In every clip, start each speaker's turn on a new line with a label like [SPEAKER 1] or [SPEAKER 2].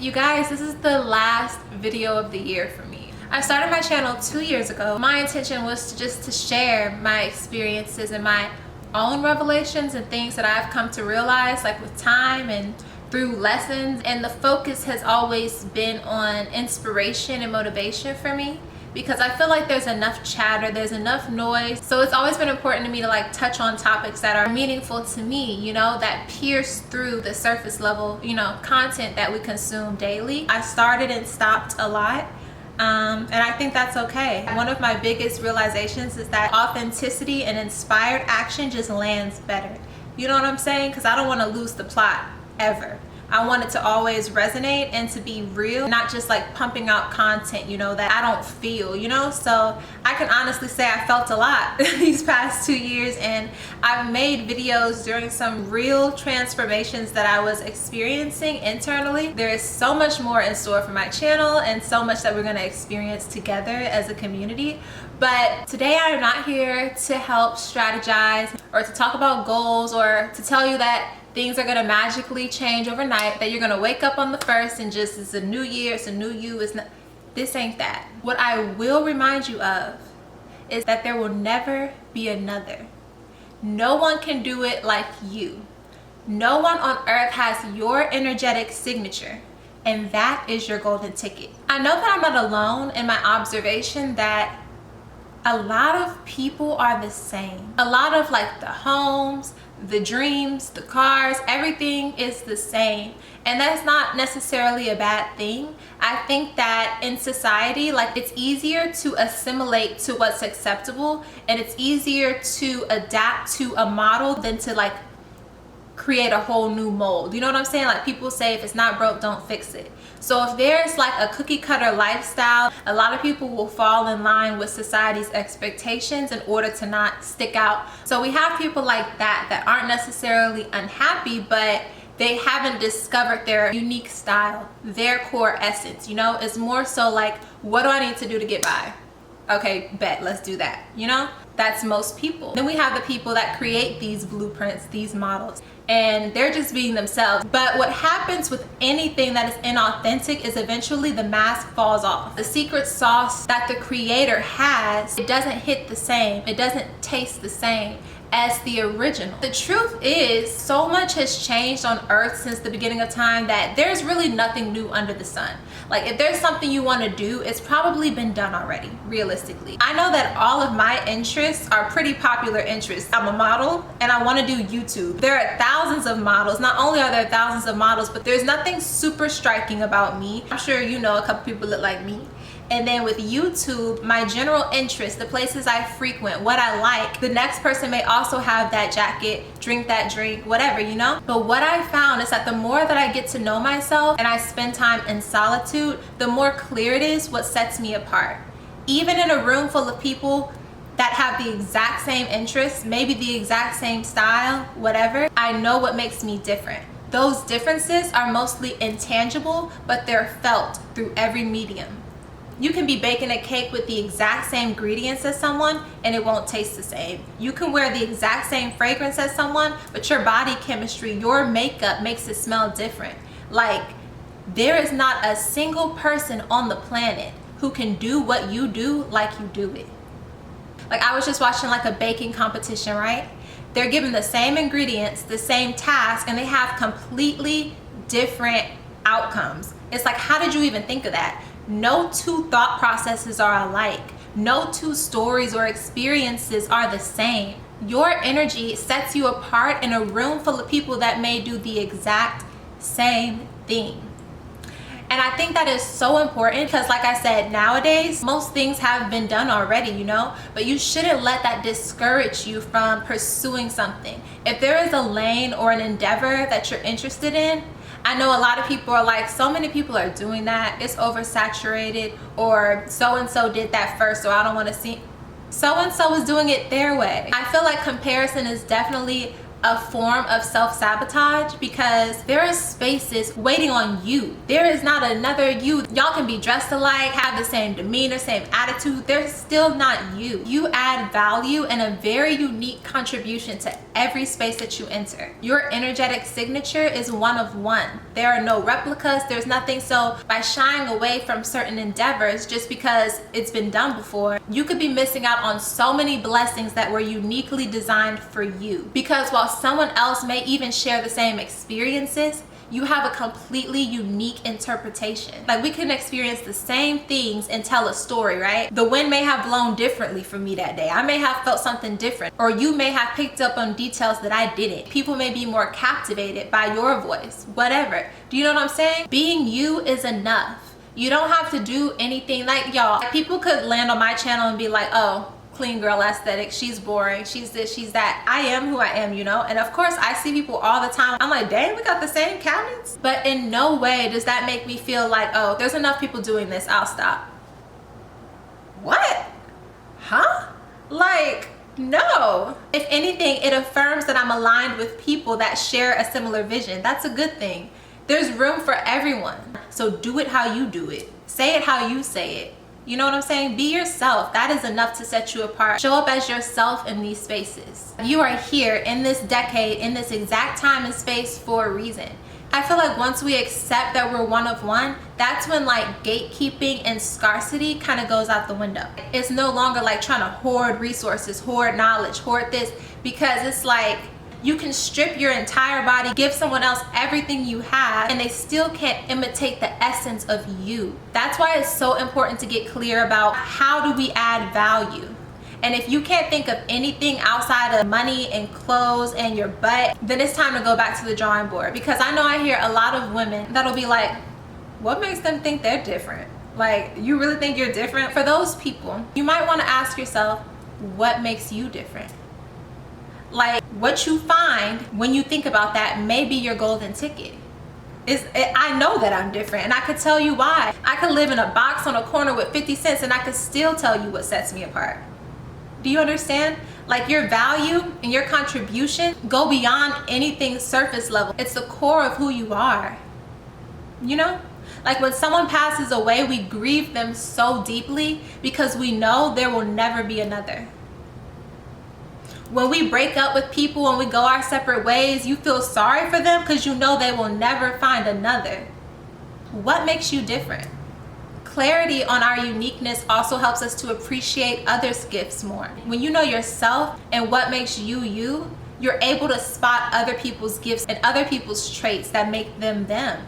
[SPEAKER 1] You guys, this is the last video of the year for me. I started my channel 2 years ago. My intention was to share my experiences and my own revelations and things that I've come to realize, like with time and through lessons. And the focus has always been on inspiration and motivation for me, because I feel like there's enough chatter, there's enough noise. So it's always been important to me to like touch on topics that are meaningful to me, you know, that pierce through the surface level, you know, content that we consume daily. I started and stopped a lot. And I think that's okay. One of my biggest realizations is that authenticity and inspired action just lands better. You know what I'm saying? Because I don't want to lose the plot ever. I want it to always resonate and to be real, not just like pumping out content, you know, that I don't feel, you know. So I can honestly say I felt a lot these past 2 years, and I've made videos during some real transformations that I was experiencing internally. There is so much more in store for my channel and so much that we're going to experience together as a community. But today I am not here to help strategize or to talk about goals or to tell you that things are gonna magically change overnight, that you're gonna wake up on the 1st and just, it's a new year, it's a new you. It's not, this ain't that. What I will remind you of is that there will never be another. No one can do it like you. No one on earth has your energetic signature, and that is your golden ticket. I know that I'm not alone in my observation that a lot of people are the same. A lot of like the homes, the dreams, the cars, everything is the same. And that's not necessarily a bad thing. I think that in society, like, it's easier to assimilate to what's acceptable, and it's easier to adapt to a model than to like create a whole new mold. You know what I'm saying? Like, people say if it's not broke, don't fix it. So if there's like a cookie cutter lifestyle, a lot of people will fall in line with society's expectations in order to not stick out. So we have people like that aren't necessarily unhappy, but they haven't discovered their unique style, their core essence. You know, it's more so like, what do I need to do to get by? Okay, bet, let's do that. You know, that's most people. Then we have the people that create these blueprints, these models, and they're just being themselves. But what happens with anything that is inauthentic is eventually the mask falls off. The secret sauce that the creator has, it doesn't hit the same, it doesn't taste the same as the original. The truth is, so much has changed on earth since the beginning of time that there's really nothing new under the sun. Like, if there's something you want to do, it's probably been done already, realistically. I know that all of my interests are pretty popular interests. I'm a model and I want to do YouTube. There are thousands of models. Not only are there thousands of models, but there's nothing super striking about me. I'm sure you know a couple people look like me. And then with YouTube, my general interests, the places I frequent, what I like, the next person may also have that jacket, drink that drink, whatever, you know? But what I found is that the more that I get to know myself and I spend time in solitude, the more clear it is what sets me apart. Even in a room full of people that have the exact same interests, maybe the exact same style, whatever, I know what makes me different. Those differences are mostly intangible, but they're felt through every medium. You can be baking a cake with the exact same ingredients as someone and it won't taste the same. You can wear the exact same fragrance as someone, but your body chemistry, your makeup makes it smell different. Like, there is not a single person on the planet who can do what you do like you do it. Like, I was just watching like a baking competition, right? They're given the same ingredients, the same task, and they have completely different outcomes. It's like, how did you even think of that? No two thought processes are alike. No two stories or experiences are the same. Your energy sets you apart in a room full of people that may do the exact same thing. And I think that is so important because, like I said, nowadays, most things have been done already, you know, but you shouldn't let that discourage you from pursuing something. If there is a lane or an endeavor that you're interested in, I know a lot of people are like, so many people are doing that, it's oversaturated, or so-and-so did that first, so I don't want to see. So-and-so is doing it their way. I feel like comparison is definitely a form of self-sabotage, because there are spaces waiting on you. There is not another you. Y'all can be dressed alike, have the same demeanor, same attitude. They're still not you. You add value and a very unique contribution to every space that you enter. Your energetic signature is one of one. There are no replicas, there's nothing. So by shying away from certain endeavors just because it's been done before, you could be missing out on so many blessings that were uniquely designed for you. Because while someone else may even share the same experiences, you have a completely unique interpretation. Like, we can experience the same things and tell a story, right? The wind may have blown differently for me that day. I may have felt something different, or you may have picked up on details that I didn't. People may be more captivated by your voice, whatever. Do you know what I'm saying? Being you is enough. You don't have to do anything. Like, y'all, people could land on my channel and be like, oh, clean girl aesthetic, she's boring, she's this, she's that. I am who I am, you know? And of course I see people all the time, I'm like, dang, we got the same cabinets. But in no way does that make me feel like, oh, there's enough people doing this, I'll stop. What? Huh? Like, no. If anything, it affirms that I'm aligned with people that share a similar vision. That's a good thing. There's room for everyone. So do it how you do it. Say it how you say it. You know what I'm saying? Be yourself. That is enough to set you apart. Show up as yourself in these spaces. You are here in this decade, in this exact time and space for a reason. I feel like once we accept that we're one of one, that's when like gatekeeping and scarcity kind of goes out the window. It's no longer like trying to hoard resources, hoard knowledge, hoard this, because it's like you can strip your entire body, give someone else everything you have, and they still can't imitate the essence of you. That's why it's so important to get clear about how do we add value. And if you can't think of anything outside of money and clothes and your butt, then it's time to go back to the drawing board. Because I know I hear a lot of women that'll be like, what makes them think they're different? Like, you really think you're different? For those people, you might want to ask yourself, what makes you different? Like, what you find when you think about that may be your golden ticket. I know that I'm different, and I could tell you why. I could live in a box on a corner with 50 cents and I could still tell you what sets me apart. Do you understand? Like, your value and your contribution go beyond anything surface level. It's the core of who you are. You know? Like, when someone passes away, we grieve them so deeply because we know there will never be another. When we break up with people and we go our separate ways, you feel sorry for them because you know they will never find another. What makes you different? Clarity on our uniqueness also helps us to appreciate others' gifts more. When you know yourself and what makes you you, you're able to spot other people's gifts and other people's traits that make them them.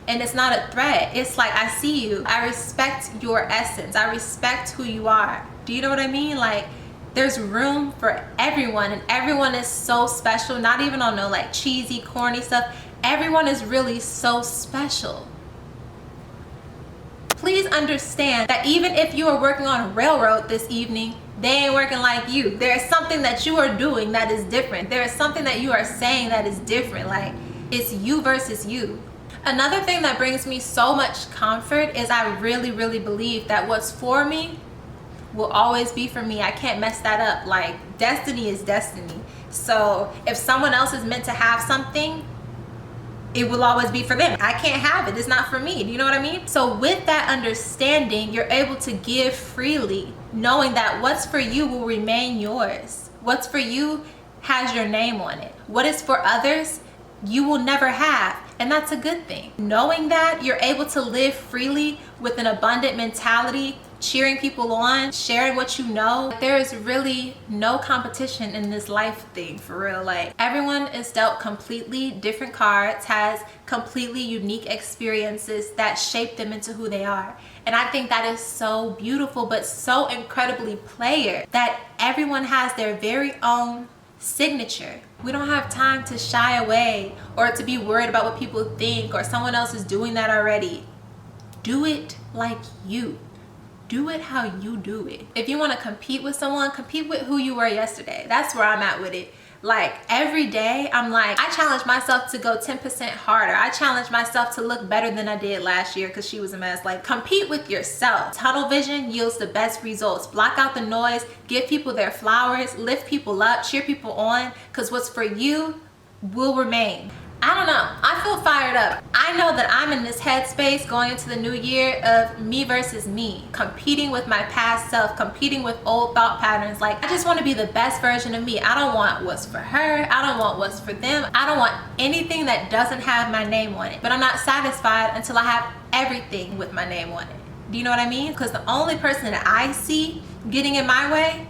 [SPEAKER 1] And it's not a threat. It's like, I see you. I respect your essence. I respect who you are. Do you know what I mean? Like, there's room for everyone, and everyone is so special. Not even on no like cheesy, corny stuff. Everyone is really so special. Please understand that even if you are working on a railroad this evening, they ain't working like you. There's something that you are doing that is different. There is something that you are saying that is different. Like, it's you versus you. Another thing that brings me so much comfort is I really, really believe that what's for me will always be for me. I can't mess that up. Like, destiny is destiny. So if someone else is meant to have something, it will always be for them. I can't have it. It's not for me. Do you know what I mean? So with that understanding, you're able to give freely, knowing that what's for you will remain yours. What's for you has your name on it. What is for others, you will never have. And that's a good thing. Knowing that, you're able to live freely with an abundant mentality, cheering people on, sharing what you know. There is really no competition in this life thing, for real. Like, everyone is dealt completely different cards, has completely unique experiences that shape them into who they are. And I think that is so beautiful, but so incredibly player, that everyone has their very own signature. We don't have time to shy away or to be worried about what people think or someone else is doing that already. Do it like you. Do it how you do it. If you want to compete with someone, compete with who you were yesterday. That's where I'm at with it. Like, every day I'm like, I challenge myself to go 10% harder. I challenge myself to look better than I did last year because she was a mess. Like, compete with yourself. Tunnel vision yields the best results. Block out the noise, give people their flowers, lift people up, cheer people on, because what's for you will remain. I don't know, I feel fired up. I know that I'm in this headspace going into the new year of me versus me, competing with my past self, competing with old thought patterns. Like, I just want to be the best version of me. I don't want what's for her, I don't want what's for them, I don't want anything that doesn't have my name on it. But I'm not satisfied until I have everything with my name on it. Do you know what I mean? Because the only person that I see getting in my way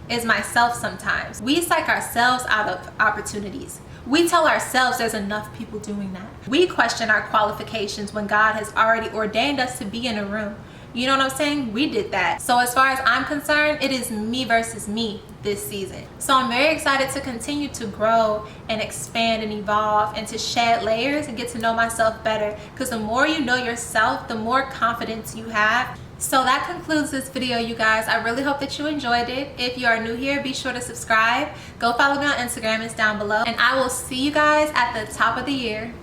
[SPEAKER 1] is myself sometimes. We psych ourselves out of opportunities. We tell ourselves there's enough people doing that. We question our qualifications when God has already ordained us to be in a room. You know what I'm saying? We did that. So as far as I'm concerned, it is me versus me this season. So I'm very excited to continue to grow and expand and evolve and to shed layers and get to know myself better. Because the more you know yourself, the more confidence you have. So that concludes this video, you guys. I really hope that you enjoyed it. If you are new here, be sure to subscribe. Go follow me on Instagram, it's down below. And I will see you guys at the top of the year.